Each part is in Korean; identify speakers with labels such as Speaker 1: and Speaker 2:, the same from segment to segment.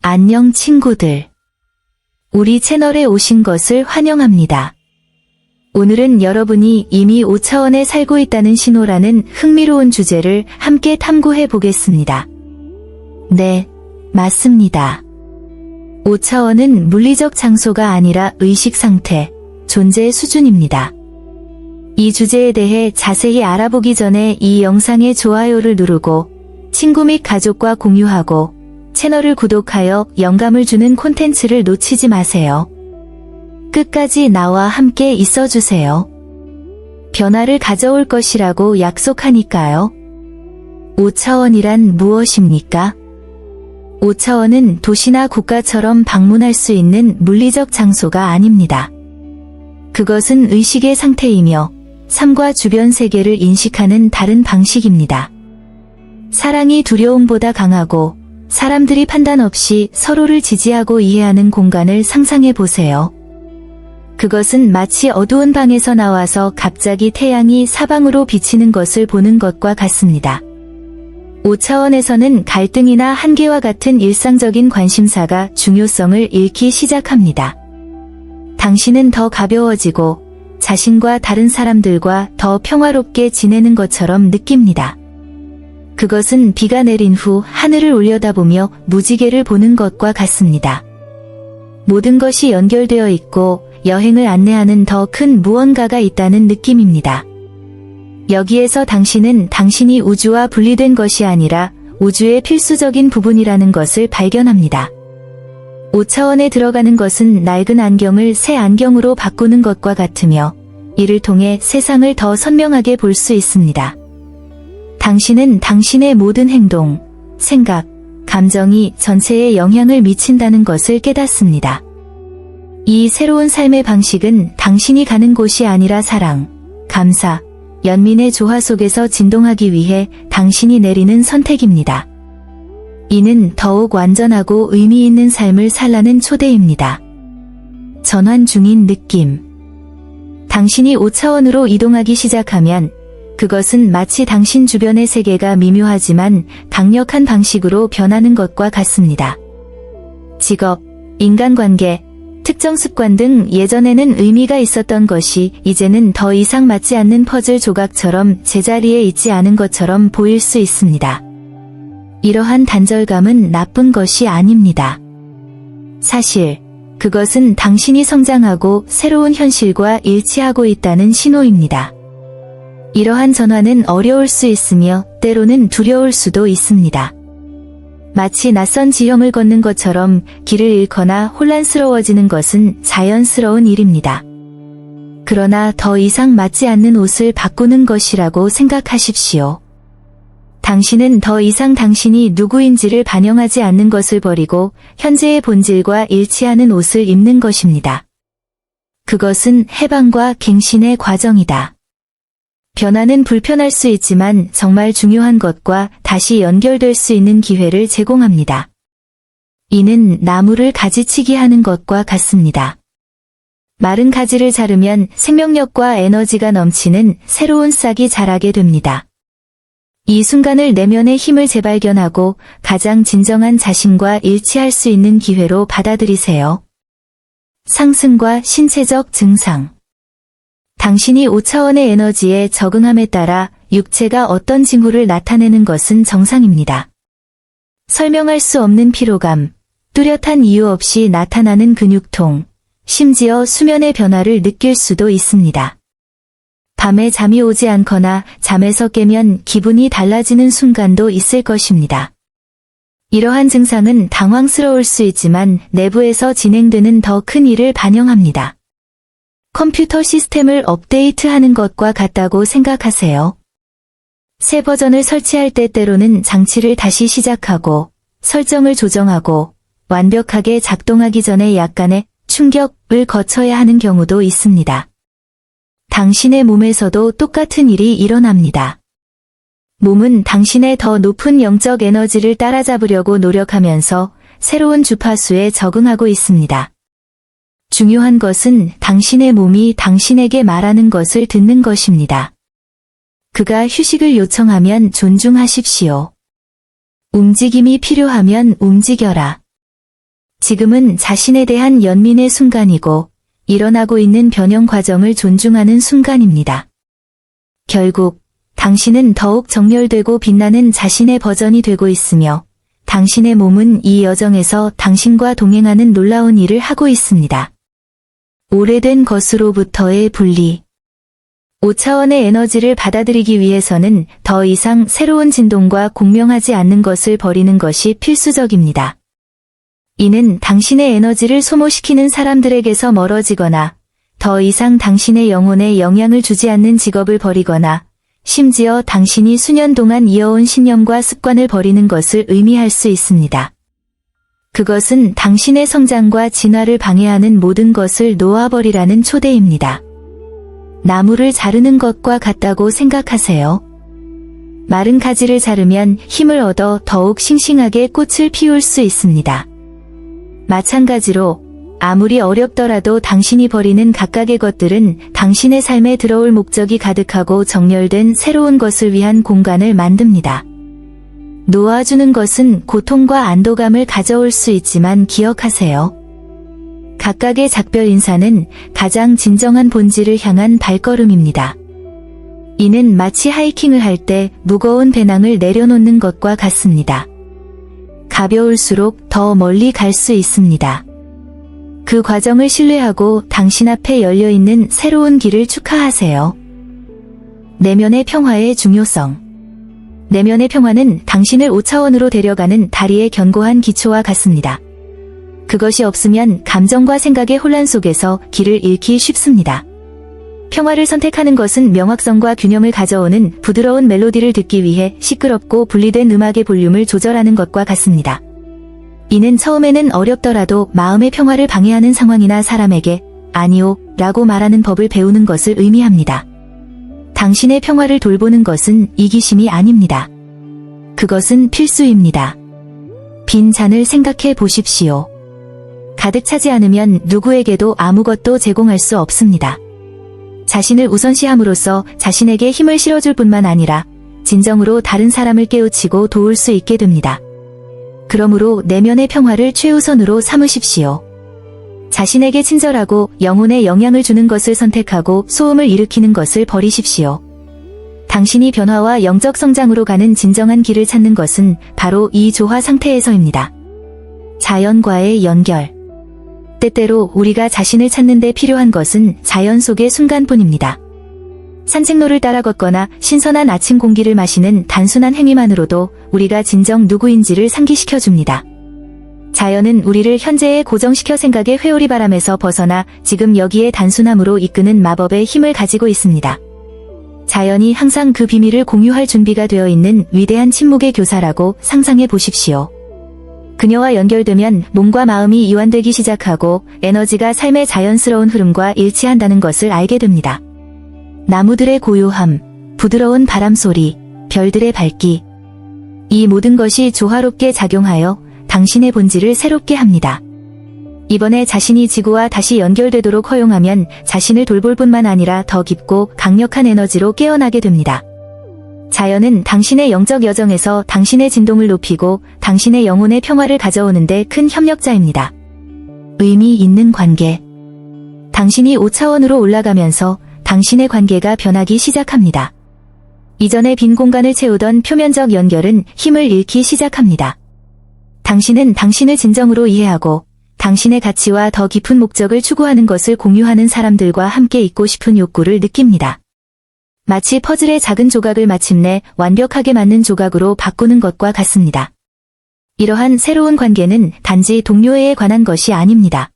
Speaker 1: 안녕 친구들. 우리 채널에 오신 것을 환영합니다. 오늘은 여러분이 이미 5차원에 살고 있다는 신호라는 흥미로운 주제를 함께 탐구해 보겠습니다. 네, 맞습니다. 5차원은 물리적 장소가 아니라 의식 상태, 존재의 수준입니다. 이 주제에 대해 자세히 알아보기 전에 이 영상에 좋아요를 누르고 친구 및 가족과 공유하고 채널을 구독하여 영감을 주는 콘텐츠를 놓치지 마세요. 끝까지 나와 함께 있어주세요. 변화를 가져올 것이라고 약속하니까요. 5차원이란 무엇입니까? 5차원은 도시나 국가처럼 방문할 수 있는 물리적 장소가 아닙니다. 그것은 의식의 상태이며 삶과 주변 세계를 인식하는 다른 방식입니다. 사랑이 두려움보다 강하고 사람들이 판단 없이 서로를 지지하고 이해하는 공간을 상상해 보세요. 그것은 마치 어두운 방에서 나와서 갑자기 태양이 사방으로 비치는 것을 보는 것과 같습니다. 5차원에서는 갈등이나 한계와 같은 일상적인 관심사가 중요성을 잃기 시작합니다. 당신은 더 가벼워지고 자신과 다른 사람들과 더 평화롭게 지내는 것처럼 느낍니다. 그것은 비가 내린 후 하늘을 올려다보며 무지개를 보는 것과 같습니다. 모든 것이 연결되어 있고 여행을 안내하는 더 큰 무언가가 있다는 느낌입니다. 여기에서 당신은 당신이 우주와 분리된 것이 아니라 우주의 필수적인 부분이라는 것을 발견합니다. 5차원에 들어가는 것은 낡은 안경을 새 안경으로 바꾸는 것과 같으며 이를 통해 세상을 더 선명하게 볼 수 있습니다. 당신은 당신의 모든 행동, 생각, 감정이 전체에 영향을 미친다는 것을 깨닫습니다. 이 새로운 삶의 방식은 당신이 가는 곳이 아니라 사랑, 감사, 연민의 조화 속에서 진동하기 위해 당신이 내리는 선택입니다. 이는 더욱 완전하고 의미 있는 삶을 살라는 초대입니다. 전환 중인 느낌. 당신이 5차원으로 이동하기 시작하면 그것은 마치 당신 주변의 세계가 미묘하지만 강력한 방식으로 변하는 것과 같습니다. 직업, 인간관계, 특정 습관 등 예전에는 의미가 있었던 것이 이제는 더 이상 맞지 않는 퍼즐 조각처럼 제자리에 있지 않은 것처럼 보일 수 있습니다. 이러한 단절감은 나쁜 것이 아닙니다. 사실, 그것은 당신이 성장하고 새로운 현실과 일치하고 있다는 신호입니다. 이러한 전환은 어려울 수 있으며 때로는 두려울 수도 있습니다. 마치 낯선 지형을 걷는 것처럼 길을 잃거나 혼란스러워지는 것은 자연스러운 일입니다. 그러나 더 이상 맞지 않는 옷을 바꾸는 것이라고 생각하십시오. 당신은 더 이상 당신이 누구인지를 반영하지 않는 것을 버리고 현재의 본질과 일치하는 옷을 입는 것입니다. 그것은 해방과 갱신의 과정이다. 변화는 불편할 수 있지만 정말 중요한 것과 다시 연결될 수 있는 기회를 제공합니다. 이는 나무를 가지치기 하는 것과 같습니다. 마른 가지를 자르면 생명력과 에너지가 넘치는 새로운 싹이 자라게 됩니다. 이 순간을 내면의 힘을 재발견하고 가장 진정한 자신과 일치할 수 있는 기회로 받아들이세요. 상승과 신체적 증상. 당신이 5차원의 에너지에 적응함에 따라 육체가 어떤 징후를 나타내는 것은 정상입니다. 설명할 수 없는 피로감, 뚜렷한 이유 없이 나타나는 근육통, 심지어 수면의 변화를 느낄 수도 있습니다. 밤에 잠이 오지 않거나 잠에서 깨면 기분이 달라지는 순간도 있을 것입니다. 이러한 증상은 당황스러울 수 있지만 내부에서 진행되는 더 큰 일을 반영합니다. 컴퓨터 시스템을 업데이트하는 것과 같다고 생각하세요. 새 버전을 설치할 때 때로는 장치를 다시 시작하고 설정을 조정하고 완벽하게 작동하기 전에 약간의 충격을 거쳐야 하는 경우도 있습니다. 당신의 몸에서도 똑같은 일이 일어납니다. 몸은 당신의 더 높은 영적 에너지를 따라잡으려고 노력하면서 새로운 주파수에 적응하고 있습니다. 중요한 것은 당신의 몸이 당신에게 말하는 것을 듣는 것입니다. 그가 휴식을 요청하면 존중하십시오. 움직임이 필요하면 움직여라. 지금은 자신에 대한 연민의 순간이고 일어나고 있는 변형 과정을 존중하는 순간입니다. 결국 당신은 더욱 정렬되고 빛나는 자신의 버전이 되고 있으며 당신의 몸은 이 여정에서 당신과 동행하는 놀라운 일을 하고 있습니다. 오래된 것으로부터의 분리. 5차원의 에너지를 받아들이기 위해서는 더 이상 새로운 진동과 공명하지 않는 것을 버리는 것이 필수적입니다. 이는 당신의 에너지를 소모시키는 사람들에게서 멀어지거나 더 이상 당신의 영혼에 영향을 주지 않는 직업을 버리거나 심지어 당신이 수년 동안 이어온 신념과 습관을 버리는 것을 의미할 수 있습니다. 그것은 당신의 성장과 진화를 방해하는 모든 것을 놓아버리라는 초대입니다. 나무를 자르는 것과 같다고 생각하세요. 마른 가지를 자르면 힘을 얻어 더욱 싱싱하게 꽃을 피울 수 있습니다. 마찬가지로 아무리 어렵더라도 당신이 버리는 각각의 것들은 당신의 삶에 들어올 목적이 가득하고 정렬된 새로운 것을 위한 공간을 만듭니다. 놓아주는 것은 고통과 안도감을 가져올 수 있지만 기억하세요. 각각의 작별 인사는 가장 진정한 본질을 향한 발걸음입니다. 이는 마치 하이킹을 할 때 무거운 배낭을 내려놓는 것과 같습니다. 가벼울수록 더 멀리 갈 수 있습니다. 그 과정을 신뢰하고 당신 앞에 열려있는 새로운 길을 축하하세요. 내면의 평화의 중요성. 내면의 평화는 당신을 5차원으로 데려가는 다리의 견고한 기초와 같습니다. 그것이 없으면 감정과 생각의 혼란 속에서 길을 잃기 쉽습니다. 평화를 선택하는 것은 명확성과 균형을 가져오는 부드러운 멜로디를 듣기 위해 시끄럽고 분리된 음악의 볼륨을 조절하는 것과 같습니다. 이는 처음에는 어렵더라도 마음의 평화를 방해하는 상황이나 사람에게 아니요 라고 말하는 법을 배우는 것을 의미합니다. 당신의 평화를 돌보는 것은 이기심이 아닙니다. 그것은 필수입니다. 빈 잔을 생각해 보십시오. 가득 차지 않으면 누구에게도 아무것도 제공할 수 없습니다. 자신을 우선시함으로써 자신에게 힘을 실어줄 뿐만 아니라 진정으로 다른 사람을 깨우치고 도울 수 있게 됩니다. 그러므로 내면의 평화를 최우선으로 삼으십시오. 자신에게 친절하고 영혼에 영향을 주는 것을 선택하고 소음을 일으키는 것을 버리십시오. 당신이 변화와 영적 성장으로 가는 진정한 길을 찾는 것은 바로 이 조화 상태에서입니다. 자연과의 연결. 때때로 우리가 자신을 찾는 데 필요한 것은 자연 속의 순간뿐입니다. 산책로를 따라 걷거나 신선한 아침 공기를 마시는 단순한 행위만으로도 우리가 진정 누구인지를 상기시켜줍니다. 자연은 우리를 현재의 고정시켜 생각의 회오리 바람에서 벗어나 지금 여기의 단순함으로 이끄는 마법의 힘을 가지고 있습니다. 자연이 항상 그 비밀을 공유할 준비가 되어 있는 위대한 침묵의 교사라고 상상해 보십시오. 그녀와 연결되면 몸과 마음이 이완되기 시작하고 에너지가 삶의 자연스러운 흐름과 일치한다는 것을 알게 됩니다. 나무들의 고요함, 부드러운 바람소리, 별들의 밝기. 이 모든 것이 조화롭게 작용하여 당신의 본질을 새롭게 합니다. 이번에 자신이 지구와 다시 연결되도록 허용하면 자신을 돌볼 뿐만 아니라 더 깊고 강력한 에너지로 깨어나게 됩니다. 자연은 당신의 영적 여정에서 당신의 진동을 높이고 당신의 영혼의 평화를 가져오는데 큰 협력자입니다. 의미 있는 관계. 당신이 5차원으로 올라가면서 당신의 관계가 변하기 시작합니다. 이전에 빈 공간을 채우던 표면적 연결은 힘을 잃기 시작합니다. 당신은 당신을 진정으로 이해하고 당신의 가치와 더 깊은 목적을 추구하는 것을 공유하는 사람들과 함께 있고 싶은 욕구를 느낍니다. 마치 퍼즐의 작은 조각을 마침내 완벽하게 맞는 조각으로 바꾸는 것과 같습니다. 이러한 새로운 관계는 단지 동료애에 관한 것이 아닙니다.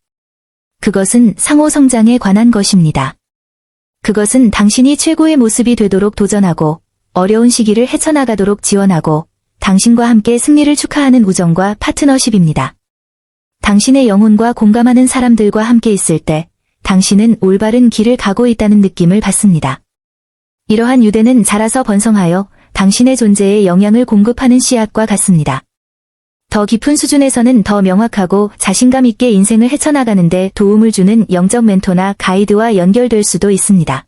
Speaker 1: 그것은 상호 성장에 관한 것입니다. 그것은 당신이 최고의 모습이 되도록 도전하고 어려운 시기를 헤쳐나가도록 지원하고 당신과 함께 승리를 축하하는 우정과 파트너십입니다. 당신의 영혼과 공감하는 사람들과 함께 있을 때 당신은 올바른 길을 가고 있다는 느낌을 받습니다. 이러한 유대는 자라서 번성하여 당신의 존재에 영향을 공급하는 씨앗과 같습니다. 더 깊은 수준에서는 더 명확하고 자신감 있게 인생을 헤쳐나가는데 도움을 주는 영적 멘토나 가이드와 연결될 수도 있습니다.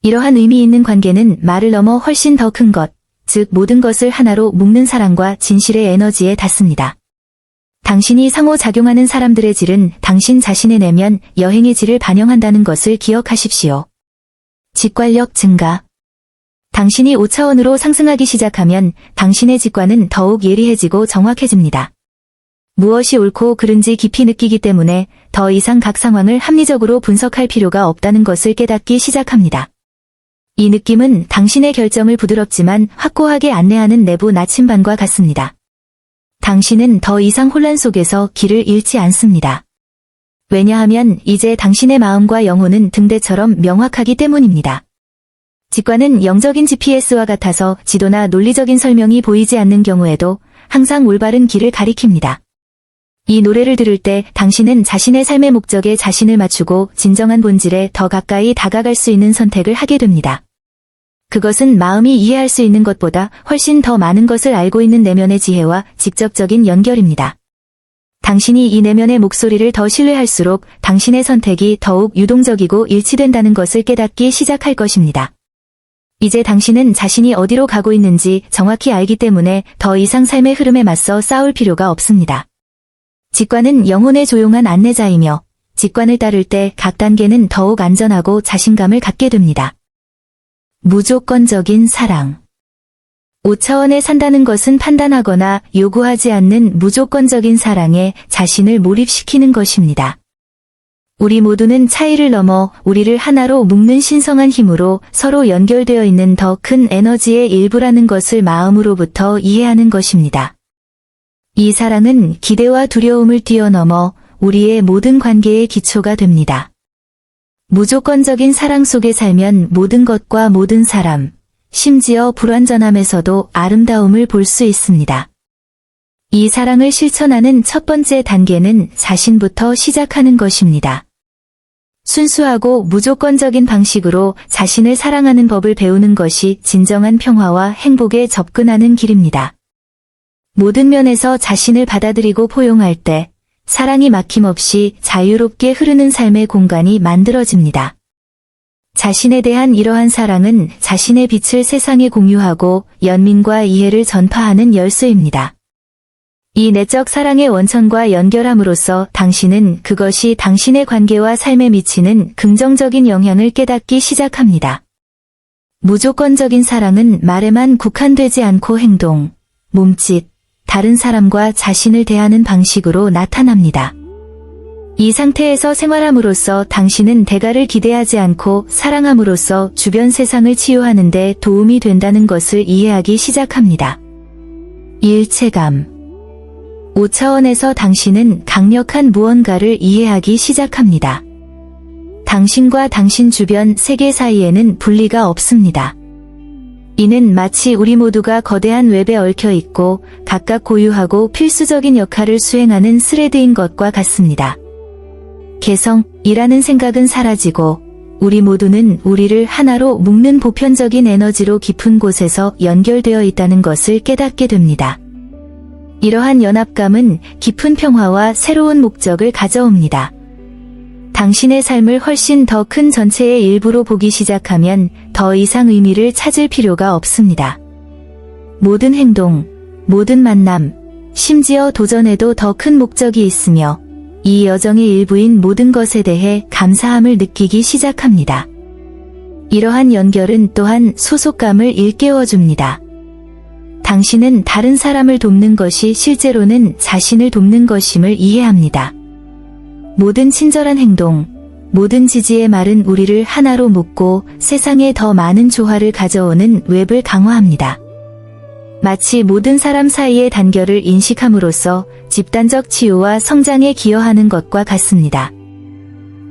Speaker 1: 이러한 의미 있는 관계는 말을 넘어 훨씬 더 큰 것, 즉 모든 것을 하나로 묶는 사랑과 진실의 에너지에 닿습니다. 당신이 상호작용하는 사람들의 질은 당신 자신의 내면, 여행의 질을 반영한다는 것을 기억하십시오. 직관력 증가. 당신이 5차원으로 상승하기 시작하면 당신의 직관은 더욱 예리해지고 정확해집니다. 무엇이 옳고 그른지 깊이 느끼기 때문에 더 이상 각 상황을 합리적으로 분석할 필요가 없다는 것을 깨닫기 시작합니다. 이 느낌은 당신의 결정을 부드럽지만 확고하게 안내하는 내부 나침반과 같습니다. 당신은 더 이상 혼란 속에서 길을 잃지 않습니다. 왜냐하면 이제 당신의 마음과 영혼은 등대처럼 명확하기 때문입니다. 직관은 영적인 GPS와 같아서 지도나 논리적인 설명이 보이지 않는 경우에도 항상 올바른 길을 가리킵니다. 이 노래를 들을 때 당신은 자신의 삶의 목적에 자신을 맞추고 진정한 본질에 더 가까이 다가갈 수 있는 선택을 하게 됩니다. 그것은 마음이 이해할 수 있는 것보다 훨씬 더 많은 것을 알고 있는 내면의 지혜와 직접적인 연결입니다. 당신이 이 내면의 목소리를 더 신뢰할수록 당신의 선택이 더욱 유동적이고 일치된다는 것을 깨닫기 시작할 것입니다. 이제 당신은 자신이 어디로 가고 있는지 정확히 알기 때문에 더 이상 삶의 흐름에 맞서 싸울 필요가 없습니다. 직관은 영혼의 조용한 안내자이며 직관을 따를 때 각 단계는 더욱 안전하고 자신감을 갖게 됩니다. 무조건적인 사랑. 5차원에 산다는 것은 판단하거나 요구하지 않는 무조건적인 사랑에 자신을 몰입시키는 것입니다. 우리 모두는 차이를 넘어 우리를 하나로 묶는 신성한 힘으로 서로 연결되어 있는 더 큰 에너지의 일부라는 것을 마음으로부터 이해하는 것입니다. 이 사랑은 기대와 두려움을 뛰어넘어 우리의 모든 관계의 기초가 됩니다. 무조건적인 사랑 속에 살면 모든 것과 모든 사람, 심지어 불완전함에서도 아름다움을 볼 수 있습니다. 이 사랑을 실천하는 첫 번째 단계는 자신부터 시작하는 것입니다. 순수하고 무조건적인 방식으로 자신을 사랑하는 법을 배우는 것이 진정한 평화와 행복에 접근하는 길입니다. 모든 면에서 자신을 받아들이고 포용할 때 사랑이 막힘없이 자유롭게 흐르는 삶의 공간이 만들어집니다. 자신에 대한 이러한 사랑은 자신의 빛을 세상에 공유하고 연민과 이해를 전파하는 열쇠입니다. 이 내적 사랑의 원천과 연결함으로써 당신은 그것이 당신의 관계와 삶에 미치는 긍정적인 영향을 깨닫기 시작합니다. 무조건적인 사랑은 말에만 국한되지 않고 행동, 몸짓, 다른 사람과 자신을 대하는 방식으로 나타납니다. 이 상태에서 생활함으로써 당신은 대가를 기대하지 않고 사랑함으로써 주변 세상을 치유하는 데 도움이 된다는 것을 이해하기 시작합니다. 일체감. 5차원에서 당신은 강력한 무언가를 이해하기 시작합니다. 당신과 당신 주변 세계 사이에는 분리가 없습니다. 이는 마치 우리 모두가 거대한 웹에 얽혀 있고 각각 고유하고 필수적인 역할을 수행하는 스레드인 것과 같습니다. 개성이라는 생각은 사라지고 우리 모두는 우리를 하나로 묶는 보편적인 에너지로 깊은 곳에서 연결되어 있다는 것을 깨닫게 됩니다. 이러한 연합감은 깊은 평화와 새로운 목적을 가져옵니다. 당신의 삶을 훨씬 더 큰 전체의 일부로 보기 시작하면 더 이상 의미를 찾을 필요가 없습니다. 모든 행동, 모든 만남, 심지어 도전에도 더 큰 목적이 있으며 이 여정의 일부인 모든 것에 대해 감사함을 느끼기 시작합니다. 이러한 연결은 또한 소속감을 일깨워줍니다. 당신은 다른 사람을 돕는 것이 실제로는 자신을 돕는 것임을 이해합니다. 모든 친절한 행동, 모든 지지의 말은 우리를 하나로 묶고 세상에 더 많은 조화를 가져오는 웹을 강화합니다. 마치 모든 사람 사이의 단결을 인식함으로써 집단적 치유와 성장에 기여하는 것과 같습니다.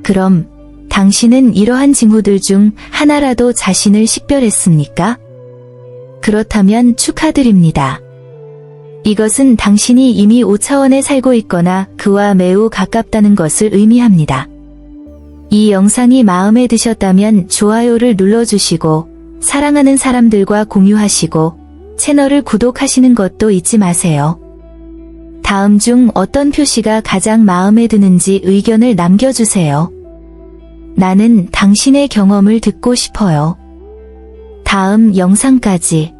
Speaker 1: 그럼 당신은 이러한 징후들 중 하나라도 자신을 식별했습니까? 그렇다면 축하드립니다. 이것은 당신이 이미 5차원에 살고 있거나 그와 매우 가깝다는 것을 의미합니다. 이 영상이 마음에 드셨다면 좋아요를 눌러주시고 사랑하는 사람들과 공유하시고 채널을 구독하시는 것도 잊지 마세요. 다음 중 어떤 표시가 가장 마음에 드는지 의견을 남겨주세요. 나는 당신의 경험을 듣고 싶어요. 다음 영상까지